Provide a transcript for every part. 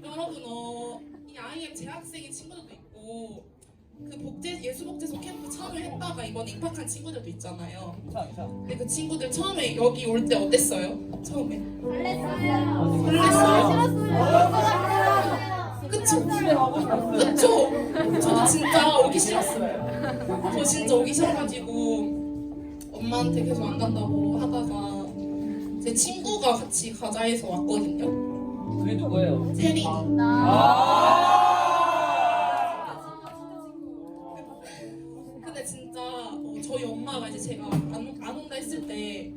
여러분 이 IM 재학생인 친구들도 있고 그 예수복지소 캠프 참여했다가 이번에 입학한 친구들도 있잖아요. 근데 그 친구들 처음에 여기 올 때 어땠어요? 처음에? 설렜어요? 그쵸? 그쵸? 저도 진짜 오기 싫었어요. 저 진짜 오기 싫어가지고 엄마한테 계속 안 간다고 하다가 제 친구가 같이 가자 해서 왔거든요. 그게 누구예요? 세린이. 근데 진짜 저희 엄마가 이제 제가 안 온다 했을 때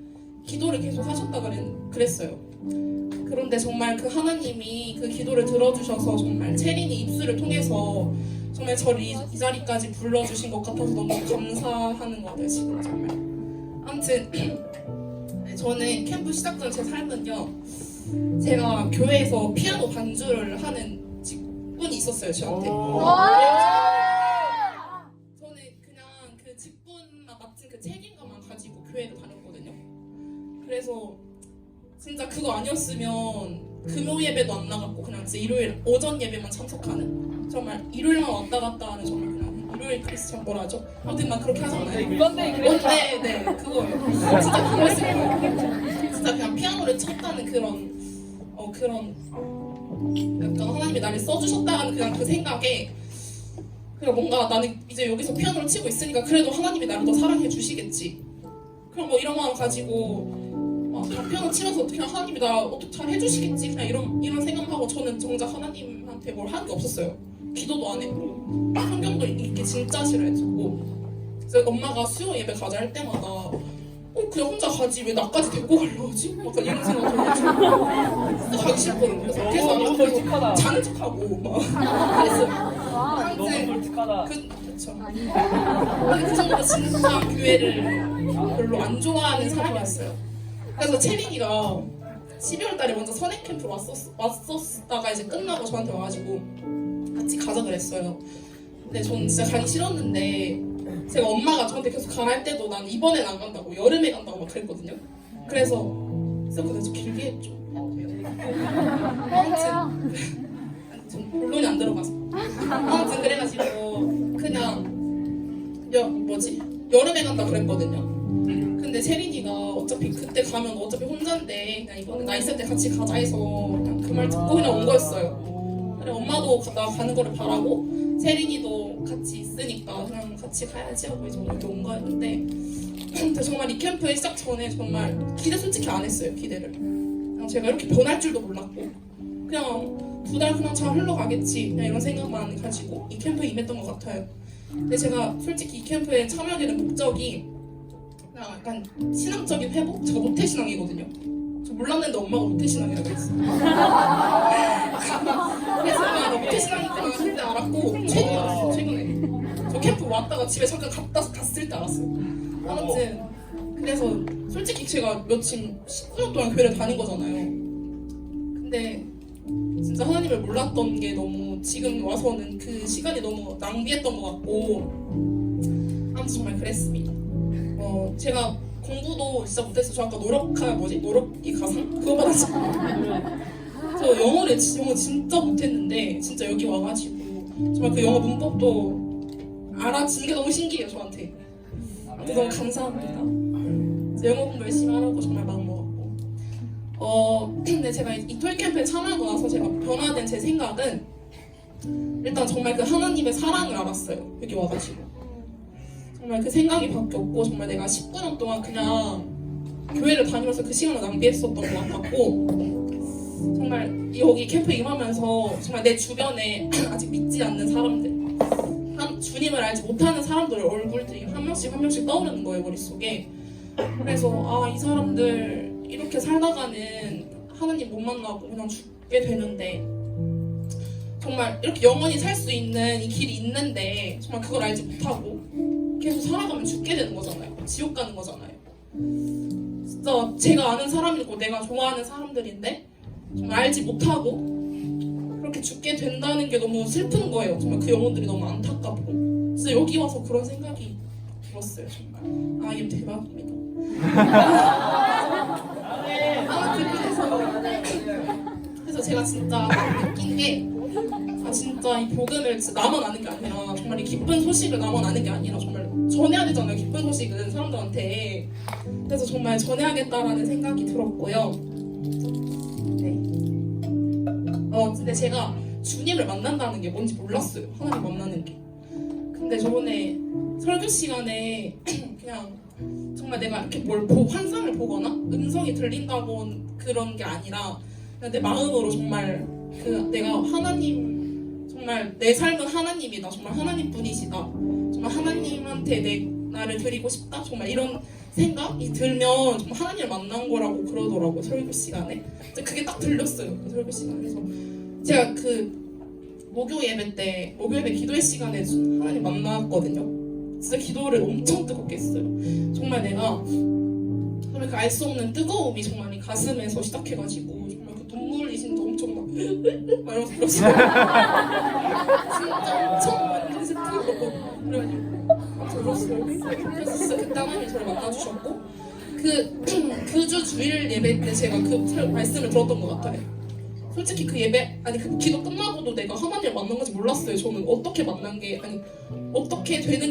기도를 계속 하셨다 그랬어요. 그런데 정말 그 하나님이 그 기도를 들어주셔서 정말 체린이 입술을 통해서 정말 저를 이 자리까지 불러주신 것 같아서 너무 감사하는 것 같아요. 지금 정말. 아무튼 저는 캠프 시작 전 제 삶은요, 제가 교회에서 피아노 반주를 하는 직분이 있었어요. 저한테. 저는 그냥 그 직분만 맡은 그 책임감만 가지고 교회를 다녔거든요. 그래서 진짜 그거 아니었으면 금요 예배도 안 나갔고 그냥 진짜 일요일 오전 예배만 참석하는, 정말 일요일만 왔다 갔다 하는, 정말 그냥 일요일 크리스천 뭐라 하죠? 아무튼 막 그렇게 하잖아요. 네, 그거예요. 진짜 그랬을 거예요. 진짜 그냥 피아노를 쳤다는 그런 약간 하나님이 나를 써주셨다는 그냥 그 생각에, 그냥 뭔가 나는 이제 여기서 피아노를 치고 있으니까 그래도 하나님이 나를 더 사랑해 주시겠지. 그럼 뭐 이런 마음 가지고 피아노 치면서 그냥 하나님이 나 어떻게 잘 해주시겠지, 그냥 이런 생각하고 저는 정작 하나님한테 뭘 한 게 없었어요. 기도도 안 했고 성경도 읽기 진짜 싫어했고. 그래서 엄마가 수요 예배 가자 할 때마다 그냥 혼자 가지 왜 나까지 데리고 가려고 하지? 약간 이런 생각 들어가지고 진짜 가기 싫거든요. 그래서 계속 안 가고 자는 척하고 막 그랬어요. 너무 솔직하다. 그쵸. 그 정도로 진짜 교회를 별로 안 좋아하는 사람이었어요. 그래서 체린이가 12월 달에 먼저 선행 캠프로 왔었다가 이제 끝나고 저한테 와가지고 같이 가자 그랬어요. 근데 저는 진짜 가기 싫었는데 제가 엄마가 저한테 계속 가라 할 때도 난 이번엔 안 간다고, 여름에 간다고 막 그랬거든요. 그래서 그래서 좀 길게 했죠. 아무튼 전 본론이 안 들어가서 아무튼 그래가지고 그냥 여름에 간다 그랬거든요. 근데 세린이가 어차피 그때 가면 어차피 혼자인데 그냥 이번에 나 있을 때 같이 가자 해서 그냥 그 말 듣고 그냥 온 거였어요. 그래 엄마도 나 가는 거를 바라고 세린이도 같이 있으니까 그냥 같이 가야지 하고 이제 이렇게 온 거였는데 정말 이 캠프 시작 전에 정말 기대 솔직히 안 했어요. 기대를 그냥 제가 이렇게 변할 줄도 몰랐고 그냥 2달 그냥 잘 흘러가겠지 그냥 이런 생각만 가지고 이 캠프에 임했던 것 같아요. 근데 제가 솔직히 이 캠프에 참여하게 된 목적이 그냥 약간 신앙적인 회복? 제가 모태신앙이거든요. 저 몰랐는데 엄마가 모태신앙이라고 했어요. 그래서 나 모태신앙이구나 그때 알았고 최근에 알았어요. 최근에 저 캠프 왔다가 집에 잠깐 갔을 때 알았어요. 아무튼 그래서 솔직히 제가 지금 19년 동안 교회를 다닌 거잖아요. 근데 진짜 하나님을 몰랐던 게 너무 지금 와서는 그 시간이 너무 낭비했던 것 같고 아무튼 정말 그랬습니다. 제가 공부도 진짜 못했어요. 저 아까 노력이 가상? 그거 받았잖아요. 저 영어 진짜 못했는데 진짜 여기 와가지고 정말 그 영어 문법도 알아지는 게 너무 신기해요 저한테. 너무 감사합니다. 영어 공부 열심히 하라고 정말 마음 먹었고 근데 제가 이 토익 캠프에 참여하고 나서 제가 변화된 제 생각은 일단 정말 그 하나님의 사랑을 알았어요. 여기 와가지고 정말 그 생각이 바뀌었고 정말 내가 19년 동안 그냥 교회를 다니면서 그 시간을 낭비했었던 것 같고 정말 여기 캠프 임하면서 정말 내 주변에 아직 믿지 않는 사람들, 주님을 알지 못하는 사람들의 얼굴들이 한 명씩 떠오르는 거예요 머릿속에. 그래서 이 사람들 이렇게 살다가는 하나님 못 만나고 그냥 죽게 되는데 정말 이렇게 영원히 살 수 있는 이 길이 있는데 정말 그걸 알지 못하고 계속 살아가면 죽게 되는 거잖아요. 지옥 가는 거잖아요. 진짜 제가 아는 사람이고 내가 좋아하는 사람들인데 정말 알지 못하고 그렇게 죽게 된다는 게 너무 슬픈 거예요. 정말 그 영혼들이 너무 안타깝고 진짜 여기 와서 그런 생각이 들었어요. 정말 IM 대박입니다. 아무튼 그래서 그래서 제가 진짜 느낀 게 아 진짜 이 복음을 진짜 나만 아는 게 아니라 정말 이 기쁜 소식을 나만 아는 게 아니라 정말 전해야 되잖아요. 기쁜 소식은 사람들한테. 그래서 정말 전해야겠다라는 생각이 들었고요. 네. 근데 제가 주님을 만난다는 게 뭔지 몰랐어요. 하나님 만나는 게. 근데 저번에 설교 시간에 그냥 정말 내가 이렇게 환상을 보거나 음성이 들린다고 그런 게 아니라 그냥 내 마음으로 정말 내가 하나님 정말 내 삶은 하나님이다. 정말 하나님뿐이시다. 정말 하나님한테 나를 드리고 싶다. 정말 이런 생각이 들면 정말 하나님을 만난 거라고 그러더라고요. 설교 시간에. 그게 딱 들렸어요. 그 설교 시간에서. 제가 목요 예배 기도회 시간에 하나님 만났거든요. 진짜 기도를 엄청 뜨겁게 했어요. 정말 내가 정말 그 알 수 없는 뜨거움이 정말 이 가슴에서 시작해가지고 정말 그 눈물이 진짜 엄청 막 이러면서 그러시더라고요. 진짜 엄청 완전 슬프고 그래가지고 그랬어요. 그래서 진짜 그때 하나님이 저를 만나주셨고 그 주 주일 예배 때 제가 그 말씀을 들었던 것 같아요. 솔직히 그 기도 끝나고도 내가 하나님을 만난 건지 몰랐어요. 저는 어떻게 되는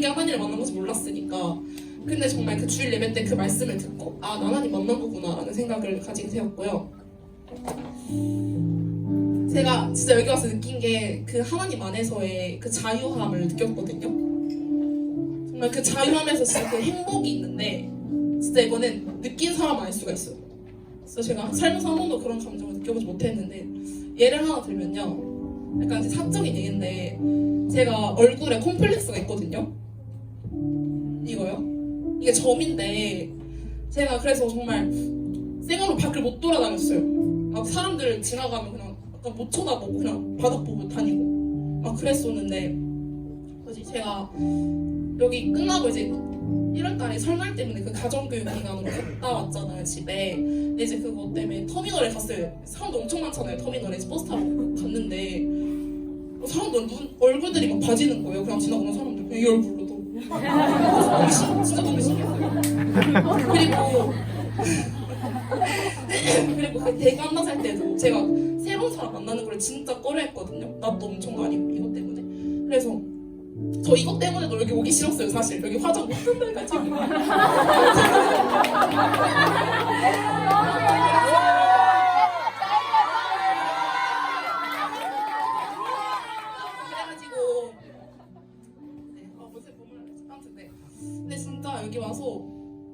게 하나님을 만난 건지 몰랐으니까. 근데 정말 그 주일 예배 때 그 말씀을 듣고 나 하나님 만난 거구나 라는 생각을 가지게 되었고요. 제가 진짜 여기 와서 느낀 게 그 하나님 안에서의 그 자유함을 느꼈거든요. 정말 그 자유함에서 진짜 그 행복이 있는데 진짜 이거는 느낀 사람만 알 수가 있어요. 그래서 제가 살면서 한 번도 그런 감정을 느껴보지 못했는데 예를 하나 들면요. 약간 이제 사적인 얘기인데 제가 얼굴에 콤플렉스가 있거든요. 이거요. 이게 점인데 제가 그래서 정말 생으로 밖을 못 돌아다녔어요. 막 사람들 지나가면 그냥 약간 못 쳐다보고 그냥 바닥 보고 다니고 막 그랬었는데 제가 여기 끝나고 이제 1월달에 설날 때문에 그 가정교육 기간으로 갔다 왔잖아요 집에. 근데 이제 그거 때문에 터미널에 갔어요. 사람도 엄청 많잖아요. 터미널에 버스 타고 갔는데 사람들 얼굴들이 막 봐지는 거예요. 그냥 지나가는 사람들 이 얼굴로도. 진짜 너무 신기했어요. 그리고 그 대구 한나 살 때도 제가 새로운 사람 만나는 걸 진짜 꺼려했거든요. 나도 엄청 많이 이것 때문에. 그래서 저 이것 때문에도 여기 오기 싫었어요. 사실 여기 화장 못한다 해가지고. 근데 진짜 여기 와서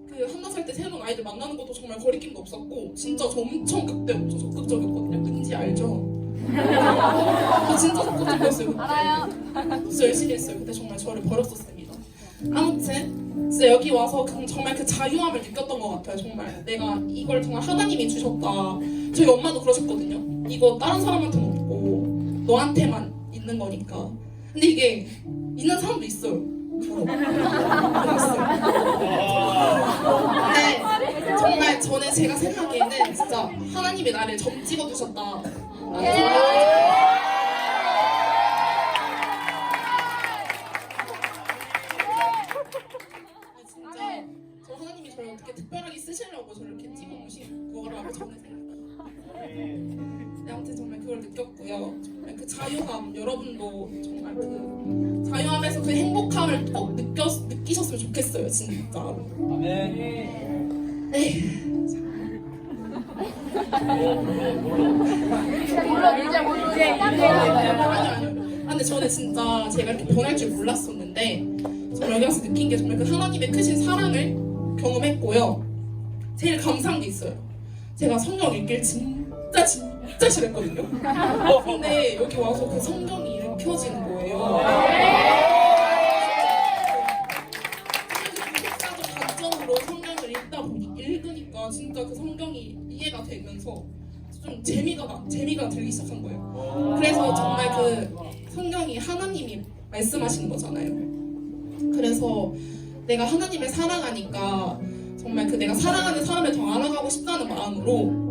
그 한나 살 때 새로운 아이들 만나는 것도 정말 거리낌도 없었고 진짜 저 엄청 적극적이었거든요. 왠지 알죠? 저 진짜 적극적이었어요. 알아요. 진짜 열심히 했어요. 그때 정말 저를 버렸었습니다. 아무튼 진짜 여기 와서 정말 그 자유함을 느꼈던 것 같아요. 정말 내가 이걸 정말 하나님이 주셨다. 저희 엄마도 그러셨거든요. 이거 다른 사람한테는 없고 너한테만 있는 거니까. 근데 이게 있는 사람도 있어요. 근데 정말 저는 제가 생각에는 진짜 하나님이 나를 점 찍어 두셨다. 진짜 저 하나님이 저를 어떻게 특별하게 쓰시려고 저를 이렇게 찍어 놓으신 거라고 저는 생각해요. 네, 아무튼 정말 그걸 느꼈고요. 정말 그 자유함 여러분도 정말 그 자유함에서 그 행복함을 꼭 느끼셨으면 좋겠어요. 진짜. 아멘. 네. 아니요. 근데 저는 진짜 제가 이렇게 변할 줄 몰랐었는데 정말 여기 와서 느낀 게 정말 그 하나님의 크신 사랑을 경험했고요. 제일 감사한 게 있어요. 제가 성경 읽기를 진짜 싫었거든요. 근데 여기 와서 그 성경이 읽혀지는 거예요. 역사적 관점으로 성경을 읽으니까 진짜 그 성경이 이해가 되면서 좀 재미가 들기 시작한 거예요. 그래서 정말 그 성경이 하나님이 말씀하시는 거잖아요. 그래서 내가 하나님을 사랑하니까 정말 그 내가 사랑하는 사람을 더 알아가고 싶다는 마음으로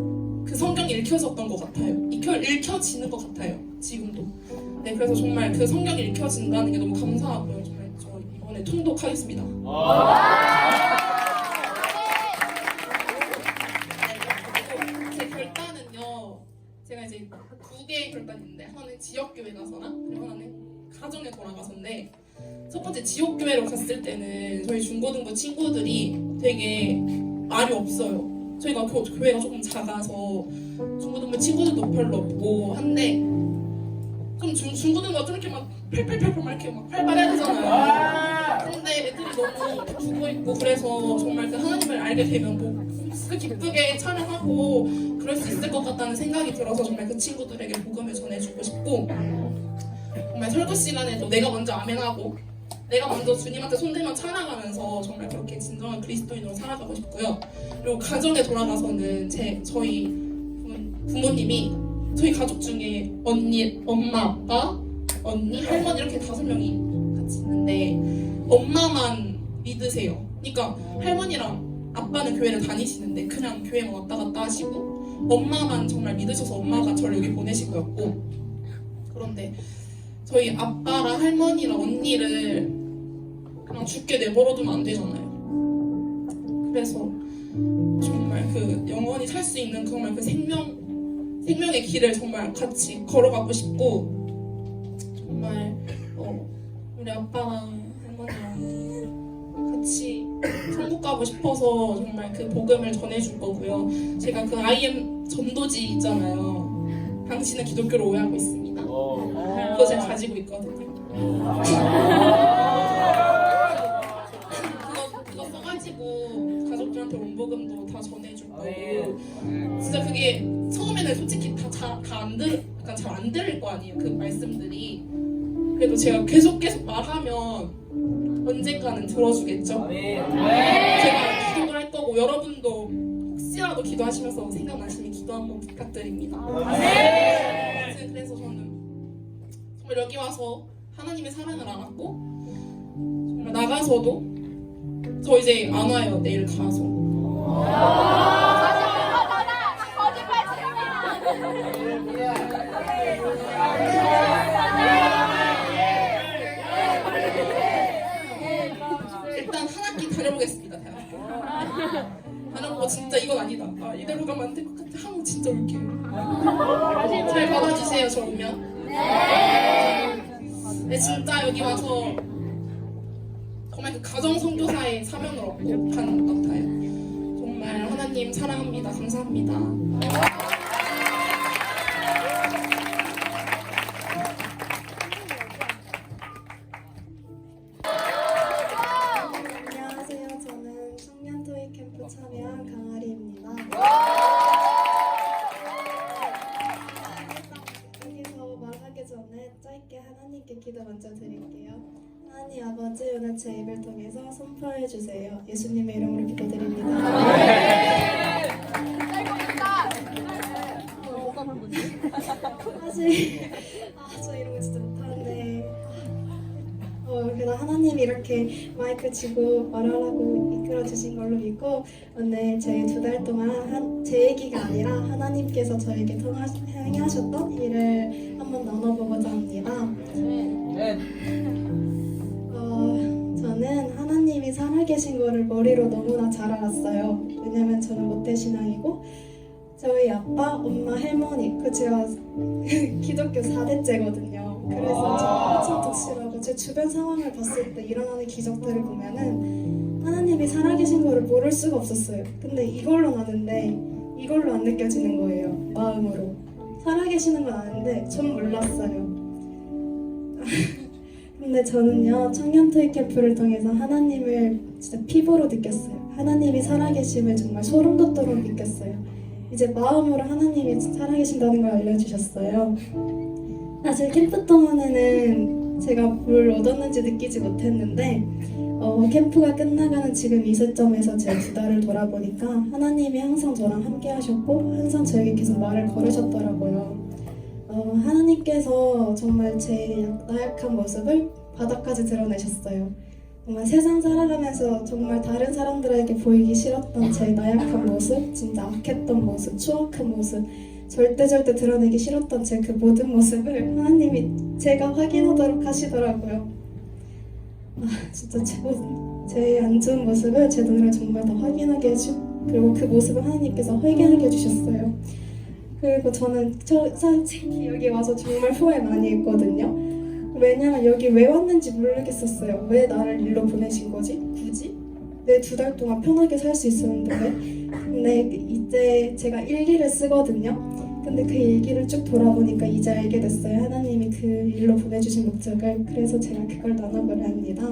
그 성경이 읽혀졌던 것 같아요. 읽혀지는 것 같아요. 지금도. 네, 그래서 정말 그 성경이 읽혀진다는 게 너무 감사하고요. 정말 저 이번에 통독하겠습니다. 제 결단은요. 제가 이제 첫 번째 지옥교회로 갔을 때는 저희 중고등부 친구들이 되게 말이 없어요. 저희가 교회가 조금 작아서 중고등부 친구들도 별로 없고 한데 좀 중고등부가 좀 이렇게 막 팔팔팔팔 막 이렇게 막 활발해야 되잖아요. 근데 애들이 너무 죽어있고 그래서 정말 그 하나님을 알게 되면 뭐 기쁘게 찬양하고 그럴 수 있을 것 같다는 생각이 들어서 정말 그 친구들에게 복음을 전해주고 싶고 정말 설교 시간에도 내가 먼저 아멘하고 내가 먼저 주님한테 손들면 찬양하면서 정말 그렇게 진정한 그리스도인으로 살아가고 싶고요. 그리고 가정에 돌아가서는 저희 부모님이 저희 가족 중에 언니, 엄마, 아빠, 언니, 할머니 이렇게 5명이 같이 있는데 엄마만 믿으세요. 그러니까 할머니랑 아빠는 교회를 다니시는데 그냥 교회만 왔다 갔다 하시고 엄마만 정말 믿으셔서 엄마가 저를 여기 보내신 거였고 그런데 저희 아빠랑 할머니랑 언니를 그냥 죽게 내버려두면 안 되잖아요. 그래서 정말 그 영원히 살 수 있는 정말 그 생명의 길을 정말 같이 걸어가고 싶고 정말 우리 아빠랑 할머니랑 같이 천국 가고 싶어서 정말 그 복음을 전해줄 거고요. 제가 그 IM 전도지 있잖아요. 당신은 기독교를 오해하고 있습니다. 그거 제가 가지고 있거든요. 그거 써가지고 가족들한테 원복음도 다 전해줄 거고 진짜 그게 처음에는 솔직히 약간 잘 안 들릴 거 아니에요. 그 말씀들이. 그래도 제가 계속 말하면 언젠가는 들어주겠죠. 제가 기도를 할 거고 여러분도 혹시라도 기도하시면서 생각나시면 기도 한번 부탁드립니다. 그래서 저는 정말 여기 와서 하나님의 사랑을 알았고 정말 나가서도 저 이제 안 와요. 내일 가서. 일단 한 학기 다녀보겠습니다. 대학교. 다녀보고 진짜 이건 아니다. 이대로 가면 안 될 것 같아. 하면 진짜 올게요. 잘 받아주세요. 저 오면. 네, 진짜 여기 와서 정말 그 가정 선교사의 사명을 얻고 가는 것 같아요. 정말 하나님 사랑합니다. 감사합니다. 안녕하세요. 저는 청년 토익 캠프 참여한 강아리입니다. 여기서 말하기 전에 짧게 하나님께 기도 먼저 드릴게요. 하나님 아버지, 오늘 제 입을 통해서 선포해 주세요. 예수님의 이름으로 기도드립니다. 사실 저 이런 거 진짜 못하는데 그냥 하나님이 이렇게 마이크 치고 말하라고 이끌어 주신 걸로 믿고 오늘 저희 2달 동안 제 얘기가 아니라 하나님께서 저에게 행하셨던 일을 한번 나눠보고자 합니다. 저는 하나님이 살아계신 거를 머리로 너무나 잘 알았어요. 왜냐면 저는 모태신앙이고 저희 아빠, 엄마, 할머니 제가 기독교 4대째거든요. 그래서 제가 엄청 독실하고 제 주변 상황을 봤을 때 일어나는 기적들을 보면은 하나님이 살아계신 거를 모를 수가 없었어요. 근데 이걸로 아는데 이걸로 안 느껴지는 거예요. 마음으로. 살아계시는 건 아는데 전 몰랐어요. 근데 저는요, 청년 토익 캠프를 통해서 하나님을 진짜 피부로 느꼈어요. 하나님이 살아계심을 정말 소름 돋도록 느꼈어요. 이제 마음으로 하나님이 살아계신다는 걸 알려주셨어요. 사실 캠프 동안에는 제가 뭘 얻었는지 느끼지 못했는데 캠프가 끝나가는 지금 이 시점에서 제 2달을 돌아보니까 하나님이 항상 저랑 함께 하셨고 항상 저에게 계속 말을 걸으셨더라고요. 하나님께서 정말 제 나약한 모습을 바닥까지 드러내셨어요. 정말 세상 살아가면서 정말 다른 사람들에게 보이기 싫었던 제 나약한 모습, 진짜 악했던 모습, 추악한 모습, 절대 드러내기 싫었던 제 그 모든 모습을 하나님이 제가 확인하도록 하시더라고요. 진짜 제 안 좋은 모습을 제 눈으로 정말 더 확인하게 해주고 그리고 그 모습을 하나님께서 회개하게 해주셨어요. 그리고 저는 솔직히 여기 와서 정말 후회 많이 했거든요. 왜냐면 여기 왜 왔는지 모르겠었어요. 왜 나를 일로 보내신 거지? 굳이? 내 2달 동안 편하게 살 수 있었는데 왜? 근데 이제 제가 일기를 쓰거든요. 근데 그 일기를 쭉 돌아보니까 이제 알게 됐어요. 하나님이 그 일로 보내주신 목적을. 그래서 제가 그걸 나눠보려 합니다.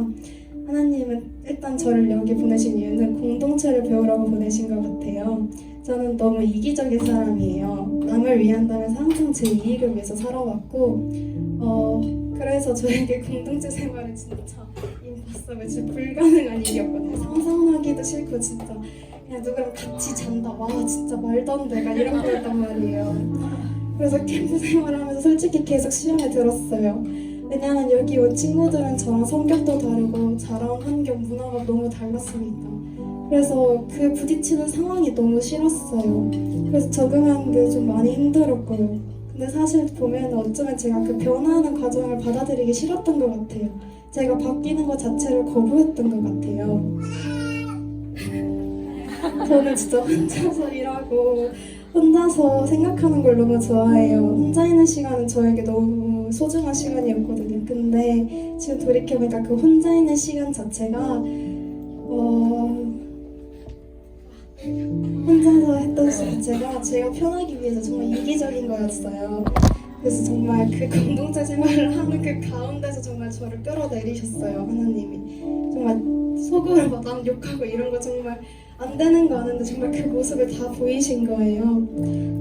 하나님은 일단 저를 여기 보내신 이유는 공동체를 배우라고 보내신 것 같아요. 저는 너무 이기적인 사람이에요. 남을 위한다면서 항상 제 이익을 위해서 살아왔고 그래서 저에게 공동체 생활은 진짜 임파서블, 진짜 불가능한 일이었거든요. 상상하기도 싫고 진짜 그냥 누구랑 같이 잔다. 와 진짜 말도 안 돼. 이런 거였단 말이에요. 그래서 캠프 생활하면서 솔직히 계속 시험에 들었어요. 왜냐면 여기 온 친구들은 저랑 성격도 다르고 자라온 환경, 문화가 너무 달랐으니까. 그래서 그 부딪히는 상황이 너무 싫었어요. 그래서 적응하는 게 좀 많이 힘들었고요. 근데 사실 보면 어쩌면 제가 그 변화하는 과정을 받아들이기 싫었던 것 같아요. 제가 바뀌는 것 자체를 거부했던 것 같아요. 저는 진짜 혼자서 일하고 혼자서 생각하는 걸 너무 좋아해요. 혼자 있는 시간은 저에게 너무 소중한 시간이었거든요. 근데 지금 돌이켜보니까 그 혼자 있는 시간 자체가 혼자서 했던 자체가 제가 편하기 위해서 정말 이기적인 거였어요. 그래서 정말 그 공동체 생활을 하는 그 가운데서 정말 저를 끌어내리셨어요. 하나님이 정말 속으로 막 남 욕하고 이런 거 정말 안 되는 거 아는데 정말 그 모습을 다 보이신 거예요.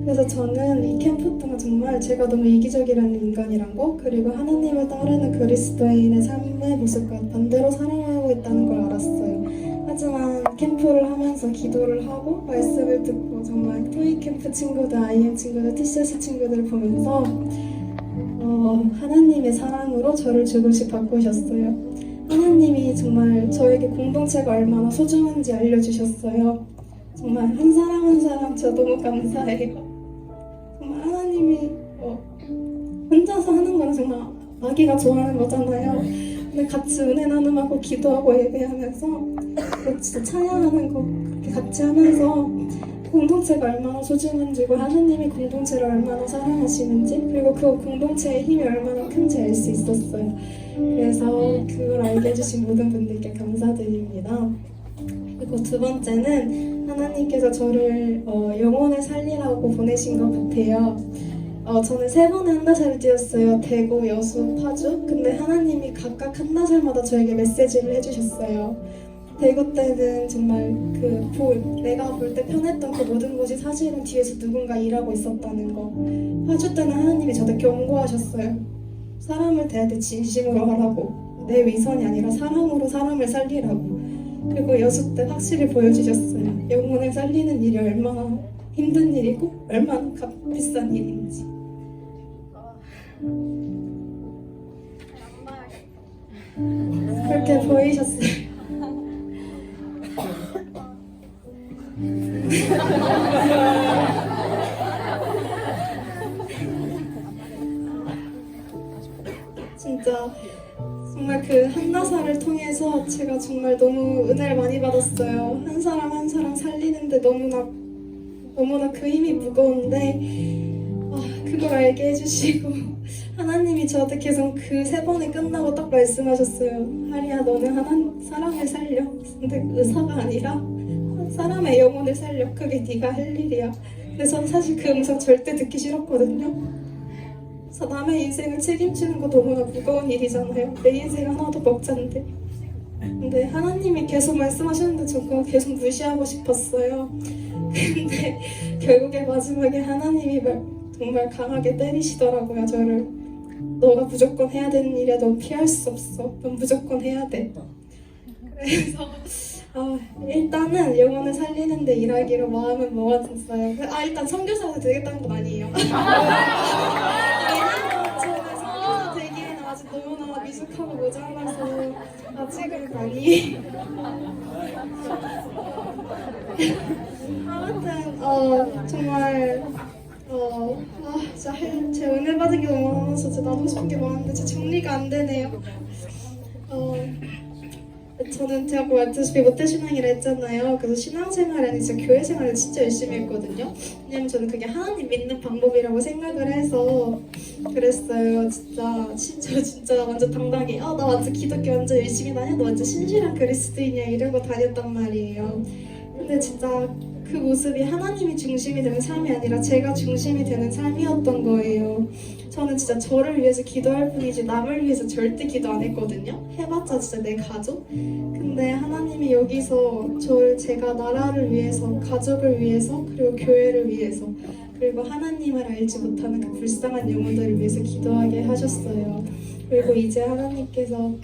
그래서 저는 이 캠프 동안 정말 제가 너무 이기적이라는 인간이란 거, 그리고 하나님을 따르는 그리스도인의 삶의 모습과 반대로 살아가고 있다는 걸 알았어요. 하지만 캠프를 하면서 기도를 하고 말씀을 듣고 정말 토익 캠프 친구들, IM 친구들, TCS 친구들을 보면서 하나님의 사랑으로 저를 조금씩 바꾸셨어요. 하나님이 정말 저에게 공동체가 얼마나 소중한지 알려주셨어요. 정말 한 사람 한 사람 저 너무 감사해요. 정말 하나님이 혼자서 하는 거는 정말 아기가 좋아하는 거잖아요. 근데 같이 은혜 나눔하고 기도하고 예배하면서 진짜 찬양하는 거 그렇게 같이 하면서 공동체가 얼마나 소중한지, 하나님이 공동체를 얼마나 사랑하시는지, 그리고 그 공동체의 힘이 얼마나 큰지 알 수 있었어요. 그래서 그걸 알게 해주신 모든 분들께 감사드립니다. 그리고 2번째는 하나님께서 저를 영혼을 살리라고 보내신 것 같아요. 저는 3번의 한나절을 뛰었어요. 대구, 여수, 파주. 근데 하나님이 각각 한나절마다 저에게 메시지를 해주셨어요. 대구 때는 정말 내가 볼 때 편했던 그 모든 것이 사실은 뒤에서 누군가 일하고 있었다는 거. 파주 때는 하나님이 저를 경고하셨어요. 사람을 대할 때 진심으로 하라고. 내 위선이 아니라 사랑으로 사람을 살리라고. 그리고 여수 때 확실히 보여주셨어요. 영혼을 살리는 일이 얼마나 힘든 일이고 얼마나 값비싼 일인지. 그렇게 보이셨어요. 진짜 정말 그 한나사를 통해서 제가 정말 너무 은혜를 많이 받았어요. 한 사람 한 사람 살리는데 너무나 그 힘이 무거운데 그걸 알게 해주시고 하나님이 저한테 계속 그 3번이 끝나고 딱 말씀하셨어요. 하리야, 너는 사람을 살려. 근데 의사가 아니라 사람의 영혼을 살려. 그게 네가 할 일이야. 근데 전 사실 그 음성 절대 듣기 싫었거든요. 그래서 남의 인생을 책임지는 거 너무나 무거운 일이잖아요. 내 인생 하나도 벅찬데. 근데 하나님이 계속 말씀하셨는데 저 그거 계속 무시하고 싶었어요. 근데 결국에 마지막에 하나님이 정말 강하게 때리시더라고요, 저를. 너가 무조건 해야 되는 일이야. 넌 피할 수 없어. 넌 무조건 해야 돼. 그래서 일단은 영혼을 살리는 데 일하기로 마음은 먹었어요. 일단 선교사가 되겠다는 건 아니에요. 왜냐면 저는 선교사 되기에는 아직 너무나 미숙하고 모자라서 아직은 아니에요. 아무튼 정말 진짜 제 은혜 받은 게 너무 많아서 진짜 나누고 싶은 게 많은데 진짜 정리가 안 되네요. 저는 제가 아까 말했다시피 모태신앙이라 했잖아요. 그래서 신앙생활에는 진짜 교회 생활을 진짜 열심히 했거든요. 왜냐면 저는 그게 하나님 믿는 방법이라고 생각을 해서 그랬어요. 진짜 완전 당당히 나 완전 기독교 완전 열심히 다녀, 너 완전 신실한 그리스도인이야 이러고 다녔단 말이에요. 근데 진짜 그 모습이 하나님이 중심이 되는 삶이 아니라 제가 중심이 되는 삶이었던 거예요. 저는 진짜 저를 위해서 기도할 뿐이지 남을 위해서 절대 기도 안 했거든요. 해봤자 진짜 내 가족? 근데 하나님이 여기서 제가 나라를 위해서, 가족을 위해서, 그리고 교회를 위해서, 그리고 하나님을 알지 못하는 그 불쌍한 영혼들을 위해서 기도하게 하셨어요. 그리고 이제 하나님께서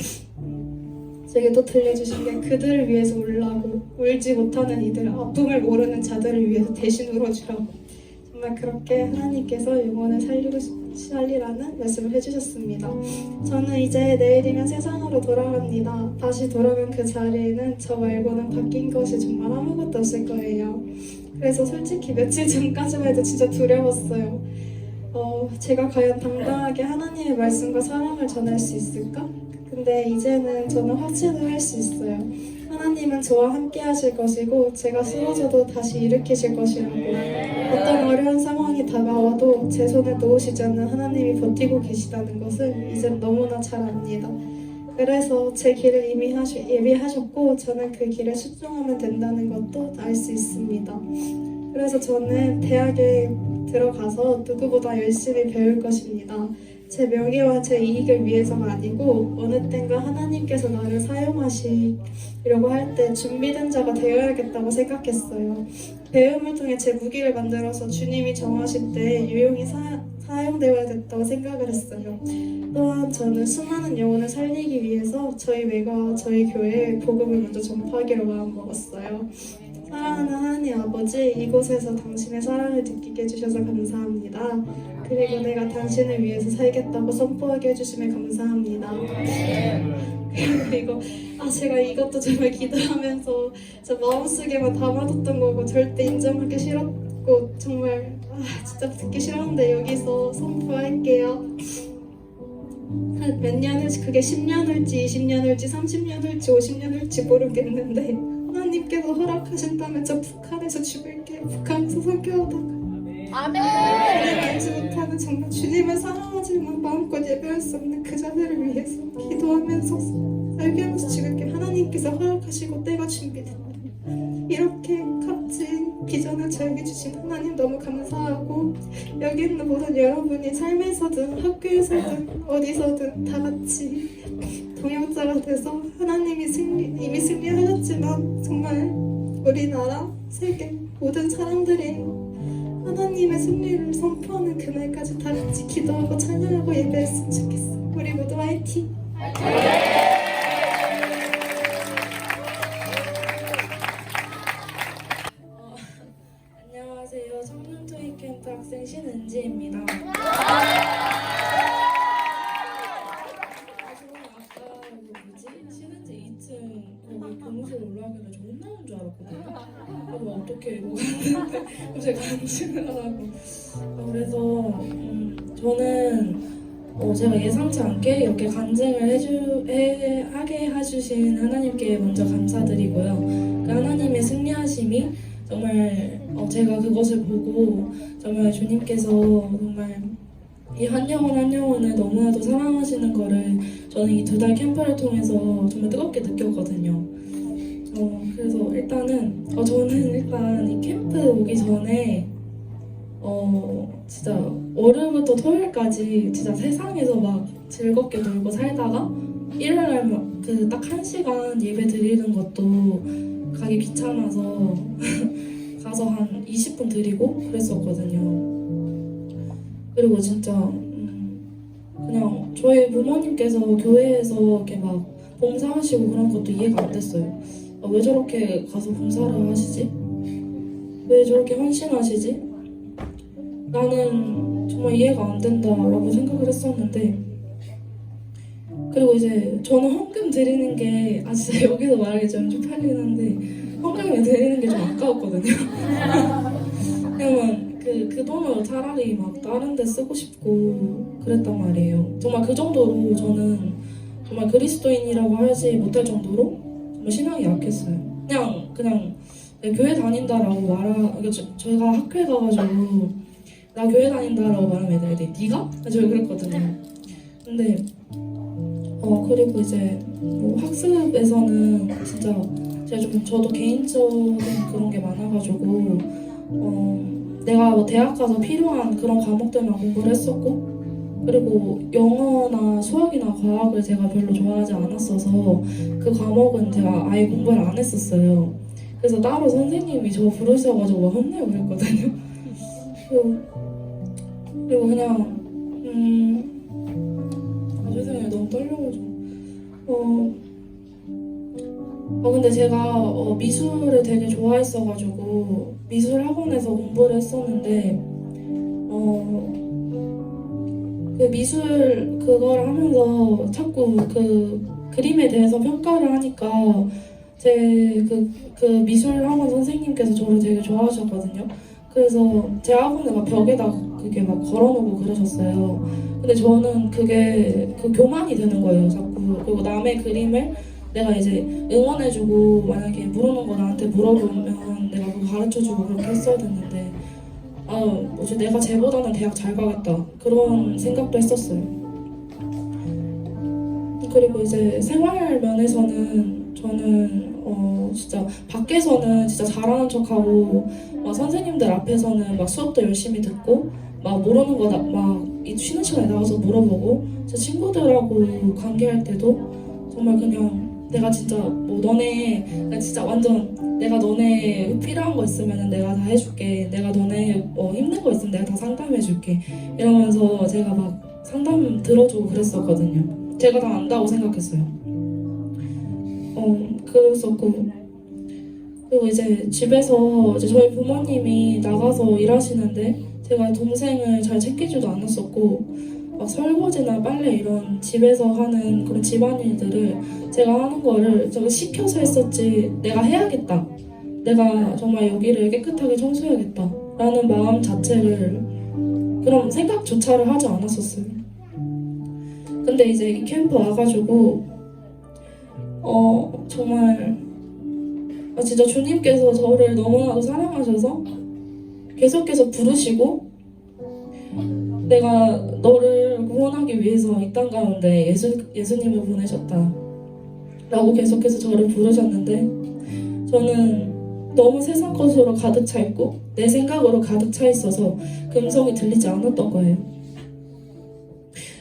제게 또 들려주신 게 그들을 위해서 울라고, 울지 못하는 이들, 아픔을 모르는 자들을 위해서 대신 울어주라고. 정말 그렇게 하나님께서 영혼을 살리라는 말씀을 해주셨습니다. 저는 이제 내일이면 세상으로 돌아갑니다. 다시 돌아간 그 자리에는 저 말고는 바뀐 것이 정말 아무것도 없을 거예요. 그래서 솔직히 며칠 전까지만 해도 진짜 두려웠어요. 제가 과연 당당하게 하나님의 말씀과 사랑을 전할 수 있을까? 근데 이제는 저는 확신을 할 수 있어요. 하나님은 저와 함께 하실 것이고 제가 쓰러져도 다시 일으키실 것이라고. 어떤 어려운 상황이 다가와도 제 손에 놓으시지 않는 하나님이 버티고 계시다는 것을 이젠 너무나 잘 압니다. 그래서 제 길을 이미 예비하셨고 저는 그 길에 순종하면 된다는 것도 알 수 있습니다. 그래서 저는 대학에 들어가서 누구보다 열심히 배울 것입니다. 제 명예와 제 이익을 위해서가 아니고 어느 땐가 하나님께서 나를 사용하시려고 할 때 준비된 자가 되어야겠다고 생각했어요. 배움을 통해 제 무기를 만들어서 주님이 정하실 때 유용히 사용되어야겠다고 생각을 했어요. 또한 저는 수많은 영혼을 살리기 위해서 저희 외가와 저희 교회에 복음을 먼저 전파하기로 마음먹었어요. 사랑하는 하나님 아버지, 이곳에서 당신의 사랑을 느끼게 해주셔서 감사합니다. 그리고 내가 당신을 위해서 살겠다고 선포하게 해주심에 감사합니다. 그리고 제가 이것도 정말 기도하면서 제 마음속에만 담아뒀던 거고 절대 인정하기 싫었고 정말 진짜 듣기 싫었는데 여기서 선포할게요. 몇 년 흘지, 그게 10년 흘지 20년 흘지 30년 흘지 50년 흘지 모르겠는데 하나님께서 허락하신다면 저 북한에서 죽을게요. 북한에서 선교하다가 아멘. 알지 못하는 정말 주님을 사랑하지만 마음껏 예배할 수 없는 그 자들을 위해서 기도하면서 살면서 죽을게요. 하나님께서 허락하시고 때가 준비된다. 이렇게 값진 비전을 저에게 주신 하나님 너무 감사하고 여기 있는 모든 여러분이 삶에서든 학교에서든 어디서든 다 같이 동역자가 돼서 하나님이 이미 승리하셨지만 정말 우리나라, 세계 모든 사람들이 하나님의 승리를 선포하는 그날까지 다 같이 기도하고 찬양하고 예배했으면 좋겠어. 우리 모두 화이팅! 안녕하세요. 청년토익 캠프 학생 신은지입니다. 신은지 2층 거기 교무실 올라가길래 존나 온 줄 알았거든요. 어떻게 이러고 갔는데 갑자기 간증을 하라고. 그래서 저는 제가 예상치 않게 이렇게 간증을 하게 해주신 하나님께 먼저 감사드리고요. 그 하나님의 승리하심이 정말 제가 그것을 보고 정말 주님께서 정말 이 한 영혼 한 영혼을 너무나도 사랑하시는 거를 저는 이 2달 캠프를 통해서 정말 뜨겁게 느꼈거든요. 그래서 일단은 저는 일단 이 캠프 오기 전에 진짜 월요일부터 토요일까지 진짜 세상에서 막 즐겁게 놀고 살다가 일요일날 그 딱 1시간 예배 드리는 것도 가기 귀찮아서 가서 한 20분 드리고 그랬었거든요. 그리고 진짜 그냥 저희 부모님께서 교회에서 이렇게 막 봉사하시고 그런 것도 이해가 안 됐어요. 왜 저렇게 가서 봉사를 하시지? 왜 저렇게 헌신하시지? 나는 정말 이해가 안 된다라고 생각을 했었는데, 그리고 이제 저는 헌금 드리는 게 진짜 여기서 말하기 좀 쪽팔리긴 한데 헌금을 드리는 게 좀 아까웠거든요. 왜냐면 그 돈을 차라리 막 다른 데 쓰고 싶고 그랬단 말이에요. 정말 그 정도로 저는 정말 그리스도인이라고 하지 못할 정도로 신앙이 약했어요. 그냥 교회 다닌다라고 그러니까 저희가 학교에 가가지고 나 교회 다닌다라고 말하면 애들이 네가? 제가 그랬거든요. 근데 그리고 이제 뭐 학습에서는 진짜 저도 개인적인 그런 게 많아가지고 내가 뭐 대학 가서 필요한 그런 과목들만 공부를 했었고, 그리고 영어나 수학이나 과학을 제가 별로 좋아하지 않았어서 그 과목은 제가 아예 공부를 안 했었어요. 그래서 따로 선생님이 저 부르셔가지고 막 혼내고 그랬거든요. 그리고 그냥 죄송해요, 너무 떨려가지고. 근데 제가 미술을 되게 좋아했어가지고 미술 학원에서 공부를 했었는데 그 미술 그걸 하면서 자꾸 그 그림에 대해서 평가를 하니까 제 그 미술 학원 선생님께서 저를 되게 좋아하셨거든요. 그래서 제 학원에 막 벽에다 그게 막 걸어놓고 그러셨어요. 근데 저는 그게 그 교만이 되는 거예요, 자꾸. 그리고 남의 그림을 내가 이제 응원해주고 만약에 모르는 거 나한테 물어보면 내가 그거 가르쳐주고 그렇게 했어야 됐는데 뭐지 내가 쟤보다는 대학 잘 가겠다 그런 생각도 했었어요. 그리고 이제 생활 면에서는 저는 진짜 밖에서는 진짜 잘하는 척하고 막 선생님들 앞에서는 막 수업도 열심히 듣고 막 모르는 거 막 쉬는 시간에 나와서 물어보고 제 친구들하고 관계할 때도 정말 그냥 내가 진짜 뭐 내가 진짜 완전 내가 너네 필요한 거 있으면 내가 다 해줄게, 내가 너네 힘든 거 있으면 내가 다 상담해줄게 이러면서 제가 막 상담 들어주고 그랬었거든요. 제가 다 안다고 생각했어요. 그랬었고, 그리고 이제 집에서 이제 저희 부모님이 나가서 일하시는데 제가 동생을 잘 챙기지도 않았었고, 막 설거지나 빨래 이런 집에서 하는 그런 집안일들을 제가 하는 거를 제가 시켜서 했었지 내가 해야겠다, 내가 정말 여기를 깨끗하게 청소해야겠다 라는 마음 자체를 그런 생각조차를 하지 않았었어요. 근데 이제 이 캠프 와가지고 정말 진짜 주님께서 저를 너무나도 사랑하셔서 계속해서 부르시고 내가 너를 구원하기 위해서 이 땅 가운데 예수님을 보내셨다 라고 계속해서 저를 부르셨는데 저는 너무 세상 것으로 가득 차 있고 내 생각으로 가득 차 있어서 그 음성이 들리지 않았던 거예요.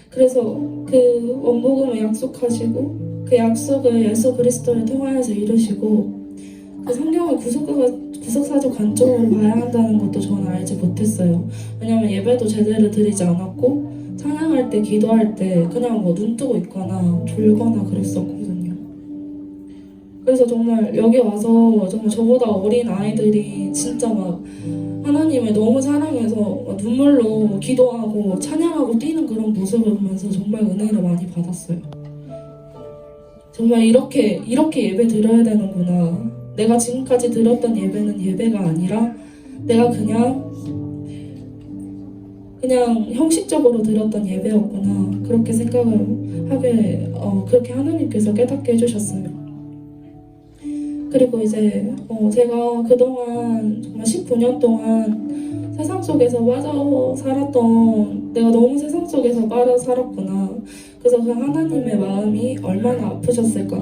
그래서 그 원복음을 약속하시고 그 약속을 예수 그리스도를 통하여서 이루시고 그 성경을 구속사적 관점으로 봐야 한다는 것도 저는 알지 못했어요. 왜냐면 예배도 제대로 드리지 않았고 찬양할 때 기도할 때 그냥 뭐 눈 뜨고 있거나 졸거나 그랬었거든요. 그래서 정말 여기 와서 정말 저보다 어린 아이들이 진짜 막 하나님을 너무 사랑해서 막 눈물로 기도하고 찬양하고 뛰는 그런 모습을 보면서 정말 은혜를 많이 받았어요. 정말 이렇게 예배 드려야 되는구나. 내가 지금까지 들었던 예배는 예배가 아니라 내가 그냥 형식적으로 들었던 예배였구나. 그렇게 생각을 하게 그렇게 하나님께서 깨닫게 해주셨어요. 그리고 이제 제가 그동안 정말 19년 동안 세상 속에서 빠져 살았던, 내가 너무 세상 속에서 빠져 살았구나. 그래서 그 하나님의 마음이 얼마나 아프셨을까.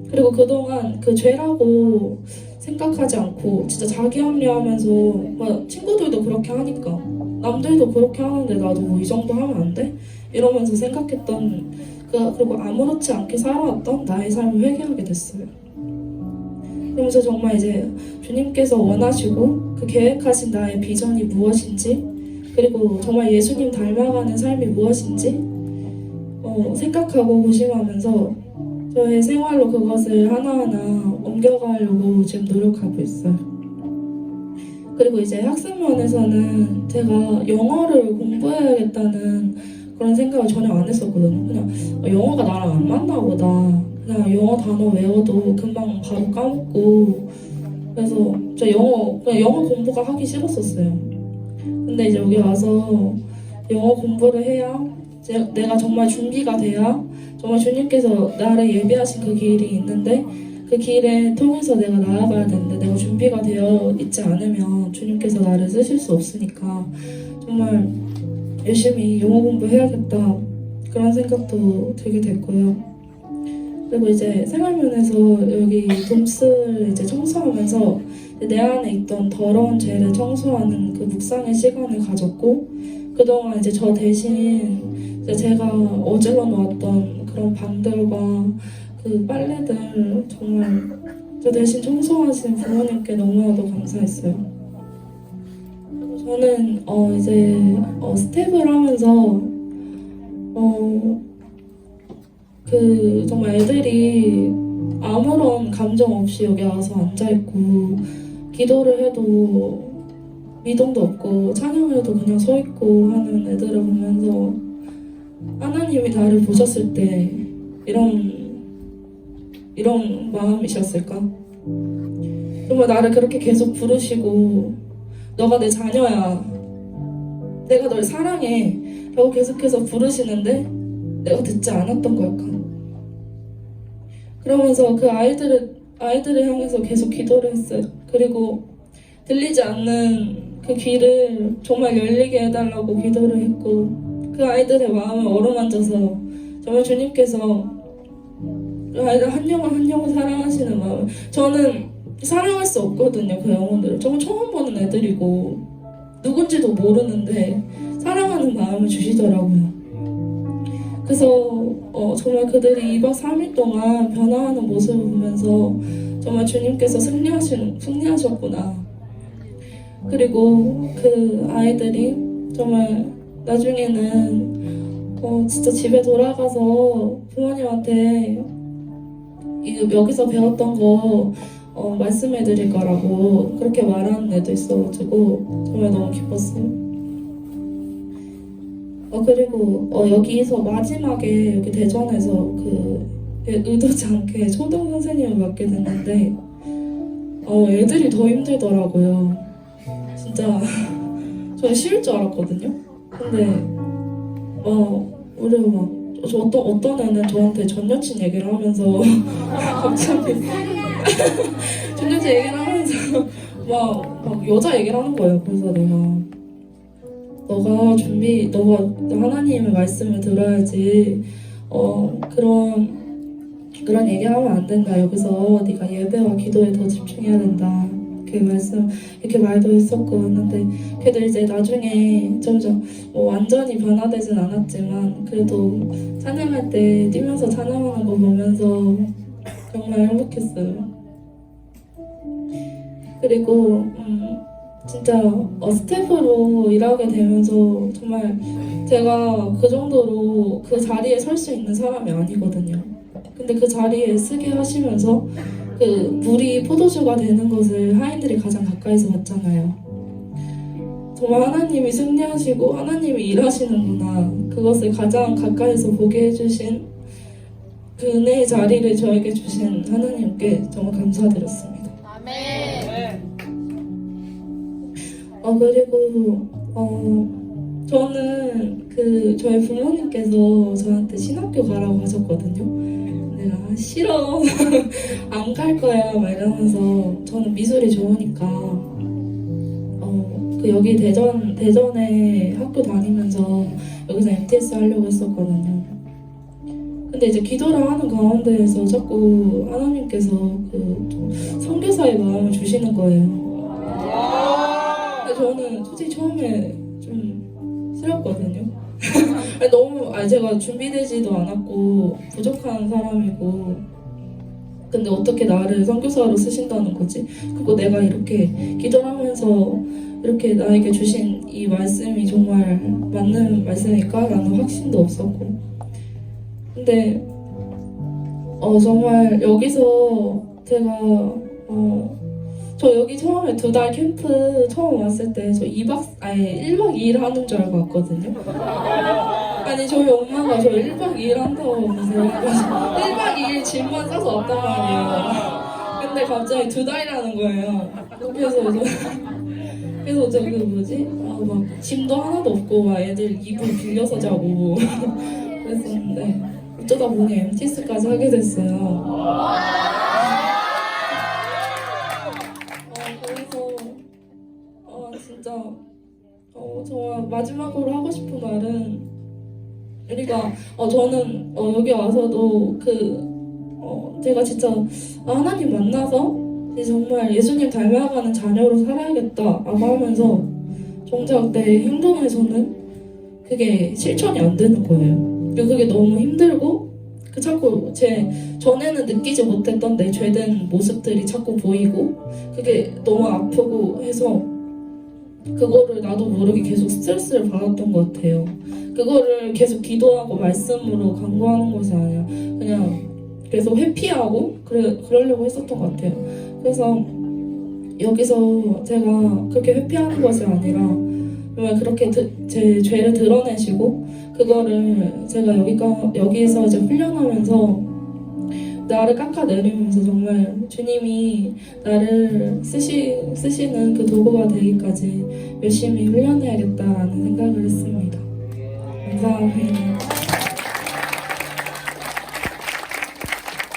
그리고 그동안 그 죄라고 생각하지 않고 진짜 자기 합리하면서 친구들도 그렇게 하니까 남들도 그렇게 하는데 나도 뭐 이 정도 하면 안 돼? 이러면서 생각했던 그리고 아무렇지 않게 살아왔던 나의 삶을 회개하게 됐어요. 그러면서 정말 이제 주님께서 원하시고 그 계획하신 나의 비전이 무엇인지, 그리고 정말 예수님 닮아가는 삶이 무엇인지 생각하고 고심하면서 저의 생활로 그것을 하나하나 옮겨가려고 지금 노력하고 있어요. 그리고 이제 학습 면에서는 제가 영어를 공부해야겠다는 그런 생각을 전혀 안 했었거든요. 그냥 영어가 나랑 안 맞나 보다. 그냥 영어 단어 외워도 금방 바로 까먹고, 그래서 저 영어 공부가 하기 싫었었어요. 근데 이제 여기 와서 영어 공부를 해야 내가 정말 준비가 돼야 정말 주님께서 나를 예비하신 그 길이 있는데 그 길에 통해서 내가 나아가야 되는데 내가 준비가 되어 있지 않으면 주님께서 나를 쓰실 수 없으니까 정말 열심히 영어 공부해야겠다 그런 생각도 들게 됐고요. 그리고 이제 생활면에서 여기 돔스를 이제 청소하면서 내 안에 있던 더러운 죄를 청소하는 그 묵상의 시간을 가졌고 그동안 이제 저 대신 이제 제가 어질러 놓았던 그런 방들과 그 빨래들 정말 저 대신 청소하신 부모님께 너무나도 감사했어요. 저는 이제 스텝을 하면서 그 정말 애들이 아무런 감정 없이 여기 와서 앉아있고 기도를 해도 미동도 없고 찬양해도 그냥 서있고 하는 애들을 보면서 하나님이 나를 보셨을 때 이런 마음이셨을까? 정말 나를 그렇게 계속 부르시고 너가 내 자녀야 내가 널 사랑해 라고 계속해서 부르시는데 내가 듣지 않았던 걸까? 그러면서 그 아이들을 향해서 계속 기도를 했어요. 그리고 들리지 않는 그 귀를 정말 열리게 해달라고 기도를 했고 그 아이들의 마음을 어루만져서 정말 주님께서 그 아이들 한 영혼 한 영혼 사랑하시는 마음 저는 사랑할 수 없거든요. 그 영혼들을 정말 처음 보는 애들이고 누군지도 모르는데 사랑하는 마음을 주시더라고요. 그래서 정말 그들이 2박 3일 동안 변화하는 모습을 보면서 정말 주님께서 승리하셨구나. 그리고 그 아이들이 정말 나중에는 진짜 집에 돌아가서 부모님한테 여기서 배웠던 거 말씀해 드릴 거라고 그렇게 말하는 애도 있어가지고 정말 너무 기뻤어요. 그리고 여기서 마지막에 여기 대전에서 의도치 않게 초등 선생님을 맡게 됐는데 애들이 더 힘들더라고요. 진짜 저는 쉬울 줄 알았거든요. 근데 우리 막 어떤 애는 저한테 전 여친 얘기를 하면서 갑자기 전 여친 얘기를 하면서 막 여자 얘기를 하는 거예요. 그래서 너가 하나님의 말씀을 들어야지 그런 얘기하면 안 된다. 여기서 네가 예배와 기도에 더 집중해야 된다. 이렇게 말도 했었고 했는데 그래도 이제 나중에 점점 완전히 변화되진 않았지만 그래도 찬양할 때 뛰면서 찬양하는 거 보면서 정말 행복했어요. 그리고 진짜 스태프로 일하게 되면서 정말 제가 그 정도로 그 자리에 설 수 있는 사람이 아니거든요. 근데 그 자리에 쓰게 하시면서 그 물이 포도주가 되는 것을 하인들이 가장 가까이서 봤잖아요. 정말 하나님이 승리하시고 하나님이 일하시는구나. 그것을 가장 가까이서 보게 해주신 그 은혜의 자리를 저에게 주신 하나님께 정말 감사드렸습니다. 아멘. 그리고 저는 저희 부모님께서 저한테 신학교 가라고 하셨거든요. 내가 싫어 안 갈 거야 막 이러면서 저는 미술이 좋으니까 여기 대전에 학교 다니면서 여기서 MTS 하려고 했었거든요. 근데 이제 기도를 하는 가운데에서 자꾸 하나님께서 선교사의 마음을 주시는 거예요. 저는 솔직히 처음에 좀 싫었거든요. 제가 준비되지도 않았고 부족한 사람이고 근데 어떻게 나를 선교사로 쓰신다는 거지? 그리고 내가 이렇게 기도를 하면서 이렇게 나에게 주신 이 말씀이 정말 맞는 말씀일까? 라는 확신도 없었고 근데 정말 여기서 제가 저 여기 처음에 2달 캠프 처음 왔을 때 저 1박 2일 하는 줄 알고 왔거든요. 아니 저희 엄마가 저 1박 2일 한다고 하면서 1박 2일 짐만 싸서 왔단 말이에요. 근데 갑자기 2달이라는 거예요. 그래서 저 막 짐도 하나도 없고 막 애들 이불 빌려서 자고 그랬었는데 어쩌다 보니 MTS까지 하게 됐어요. 마지막으로 하고 싶은 말은 그러니까 저는 여기 와서도 제가 진짜 하나님 만나서 이제 정말 예수님 닮아가는 자녀로 살아야겠다라고 하면서 정작 내 행동에서는 그게 실천이 안 되는 거예요. 그리고 그게 너무 힘들고 자꾸 제 전에는 느끼지 못했던 내 죄된 모습들이 자꾸 보이고 그게 너무 아프고 해서 그거를 나도 모르게 계속 스트레스를 받았던 것 같아요. 그거를 계속 기도하고 말씀으로 간구하는 것이 아니라 그냥 계속 회피하고 그러려고 했었던 것 같아요. 그래서 여기서 제가 그렇게 회피하는 것이 아니라 정말 그렇게 제 죄를 드러내시고 그거를 제가 여기서 이제 훈련하면서 나를 깎아내리면서 정말 주님이 나를 쓰시는 그 도구가 되기까지 열심히 훈련해야겠다